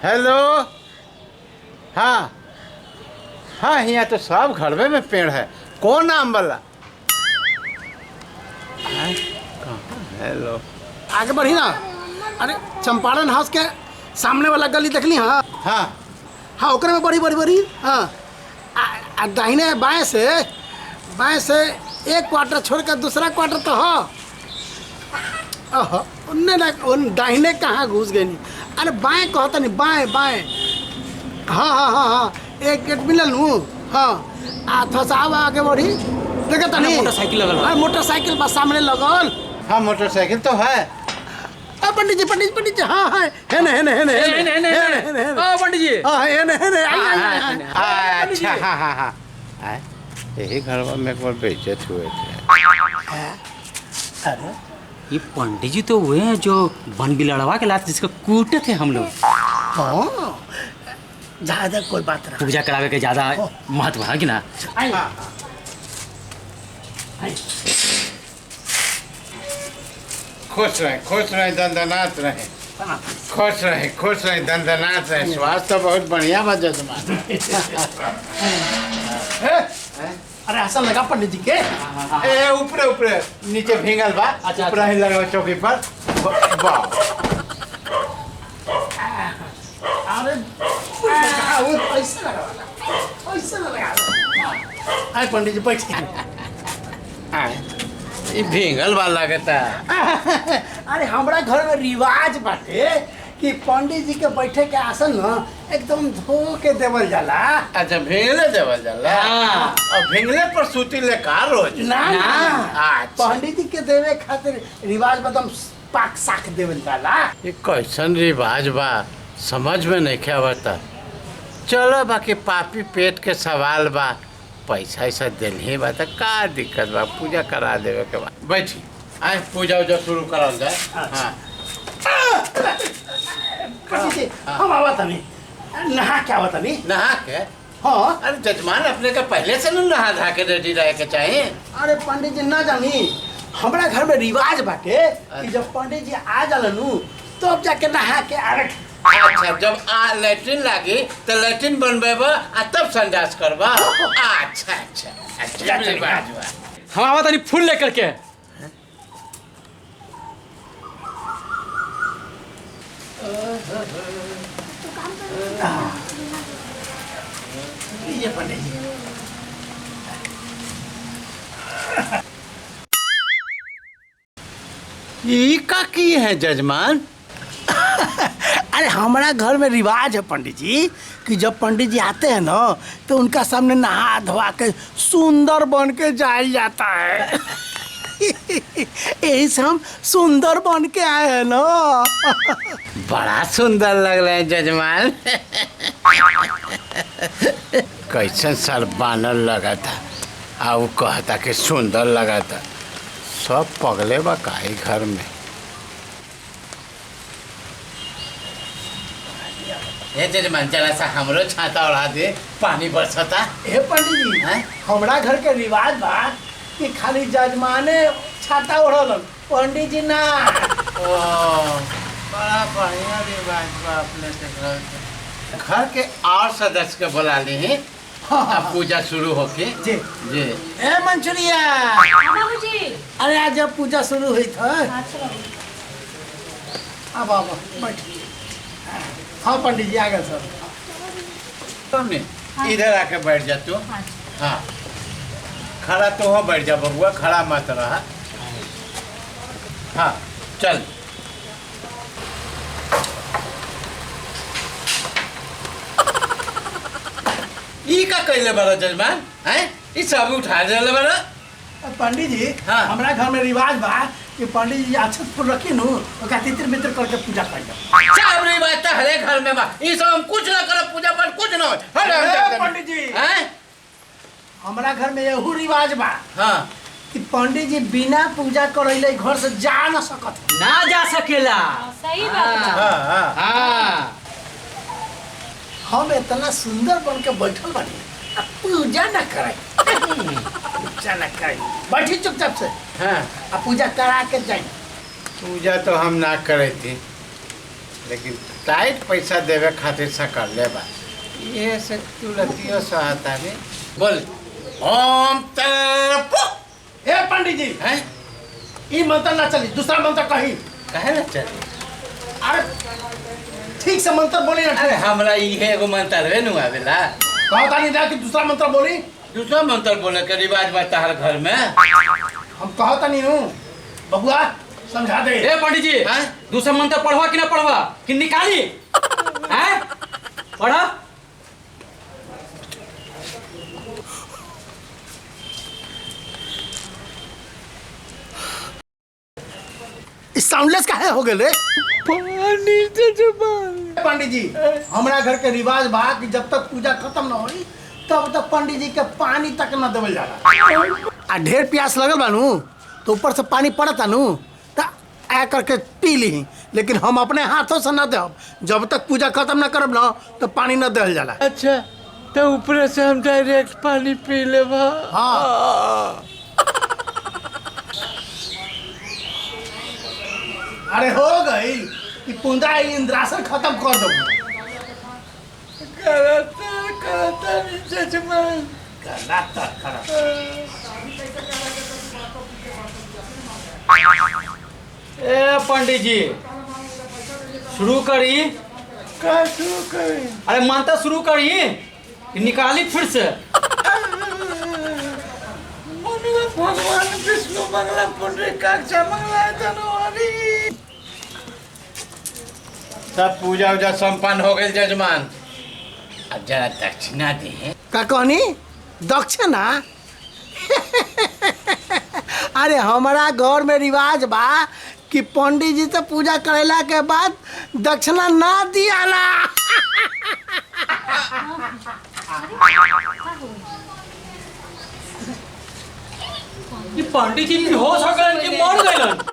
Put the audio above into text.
Hello. हाँ हाँ, यहाँ तो सब घरवे में पेड़ है। कौन नाम वाला? कहाँ? हेलो, आगे बढ़ी ना। अरे चंपारण हाउस के सामने वाला गली देख ली? हाँ हाँ हाँ, ओकरे में बड़ी बड़ी बड़ी। हाँ दाहिने बाएं से एक क्वार्टर छोड़ कर दूसरा क्वार्टर तो हो। उनने ना उन दाहिने कहाँ घुस गए नहीं। अरे बाएं कहता नहीं, बाएं बाएं। हाँ हाँ हाँ हाँ, एक गेट मिलल हूँ। हाँ थोड़ा सा आगे बढ़ी, देखा नहीं मोटरसाइकिल लगल बा। मोटरसाइकिल बस सामने लगल। हाँ, मोटरसाइकिल तो है। पंडित जी हाँ है पंडित जी। अच्छा, हाँ हाँ हाँ, यही घर में एक बार बेइज्जत हुए थे। अरे ये पंडित जी तो हुए हैं जो बन बिलड़वा के लात जिसको कूटे थे हम लोग। हाँ, ज्यादा कोई बात नहीं। पूजा करावे के ज्यादा महत्व है कि ना? खुश रहे, दंदनाथ रहे। खुश रहे, दंदनाथ रहे। स्वास्थ्य तो बहुत बढ़िया बा जजमान। अरे ऐसा लगा पंडित जी के? ए ऊपरे नीचे भींगल बा। अच्छा, ऊपर ही लगा चौकी पर। वाह, अरे ऐसा लगा। आए पंडित जी बैठिए। ये भींगल बा लगता। अरे हमारा घर में रिवाज बाटे कि पंडित जी के बैठे के आसन न एकदम धो के देवल जाला। अच्छा, भींगले देवल जाला। और भींगले पर सूती ले का रोज? ना अच्छा। पंडित जी के देवे खातिर रिवाज एकदम पाक साख देवल जाला। ये कैसन रिवाज बा, समझ में नहीं क्या बता। चलो, बाकी पापी पेट के सवाल बा। पैसा ऐसा दिल ही बा तो का दिक्कत बा, पूजा करा देवे के बाद। बैठी, आए पूजा उजा शुरू करल जाए। हाँ पंडित जी हम आवत नहीं, नहा क्या आवत नहीं। नहा के? हाँ। अरे जजमान, अपने का पहले से न नहा धा के रेडी रहे के चाहिए। अरे पंडित जी ना जानी, हमारा घर में रिवाज बाटे कि जब पंडित जी आ जालनु तो अब जाके नहा के आरख। अच्छा, जब लैट्रिन लागी तो लैट्रिन बनबेबा आ तब संडास करबा। अच्छा रिवाज बा। हम आवा तनी फूल लेकर के। ये पंडित जी ये का की है जजमान? अरे हमारा घर में रिवाज है पंडित जी कि जब पंडित जी आते हैं ना तो उनका सामने नहा धोवा के सुंदर बन के जाया जाता है। यही से हम सुंदर बन के आए हैं ना। बड़ा सुंदर लग रहे हैं जजमान। कैसन सर बानर लगा था, आ वो कहता कि सुंदर लगा था। सब पगले बा काई घर में। ये जजमान, जरा सा हमरो छाता उड़ा दे, पानी बरसता। हे पंडित जी, हमारा घर के रिवाज बा कि खाली जजमाने छाता ओढ़ल, पंडित जी ना। ओ, बड़ा बढ़िया रिवाज बा अपने के घर के। घर के और सदस्य के बुला ली हैं। अब पूजा शुरू होके। जी जी। ए मंचूरिया, बाबूजी। अरे आज जब पूजा शुरू हुई था। अच्छा अब बैठ। हाँ पंडित जी आ गए सर। तुमने इधर आके बैठ जा तू। हाँ, खड़ा तो हो, बैठ जा बबुआ, खड़ा मत रहा। हाँ चल। ई का कैले बड़ा जजमान? हैं? ई सब उठा देले बड़ा। पंडित जी, हाँ। हमारा घर में रिवाज बा कि पंडित जी अक्षत फूल रखी नु ओका तितर मित्र करके पूजा कर दो। सब रिवाज तो हरे घर में बा। ई सब हम कुछ ना करब, पूजा पाठ कुछ ना हो। पंडित जी, हैं? हमारा घर में यहू रिवाज बा हाँ। कि पंडित जी बिना पूजा करैले घर से जा न सकत। ना जा सकेला। सही बात बा। हाँ हाँ। हाँ, हम इतना सुंदर बन के बैठल बानी, अब पूजा न करे। पूजा न करे, बैठी चुपचाप से। हाँ। अब पूजा करा के जाए। पूजा तो हम ना करे थे, लेकिन टाइट पैसा देवे खातिर से कर ले बा ये से तुलतियो सहता नहीं बोल ओम तरपो हे पंडित जी हैं ई मंत्र ना चली दूसरा मंत्र कही कहे ना चल अरे ठीक से मंत्र बोली ना अरे हमरा इहे एगो मंत्र है नु आवेला कहता नहीं था कि दूसरा मंत्र बोली दूसरा मंत्र बोले के रिवाज बा तार घर में हम कहता नहीं हूँ बबुआ समझा दे ए पंडित जी हैं? दूसरा मंत्र पढ़वा कि ना पढ़वा कि निकाली हैं पढ़ा इस साउंडलेस काहे हो गए रे पंडित जी हमारा घर के रिवाज बा कि जब तक पूजा खत्म ना होई तब तक पंडित जी के पानी तक न देवल जाला आ ढेर प्यास लगल बानू तो ऊपर से पानी पड़ता नु त आ करके पी ली लेकिन हम अपने हाथों से न देब जब तक पूजा खत्म न करब ना तो पानी न देवल जाला अच्छा तो ऊपर से हम डायरेक्ट पानी पी ले हाँ अरे हो गई कि पूंजा इंद्रासन खत्म कर दो करता नहीं जजमान ए पंडित जी शुरू करी का शुरू करें अरे मंत्र शुरू करी कि निकाली फिर से भगवान विष्णु मंगला पुण्य काक्षा मंगला धनवारी सब पूजा उजा संपन्न हो गई जजमान अब जरा दक्षिणा दे का कहनी दक्षिणा अरे हमारा घर में रिवाज बा कि पंडित जी से पूजा करेला के बाद दक्षिणा ना दियाला ये पंडित जी बेहोश हो गए कि मर गए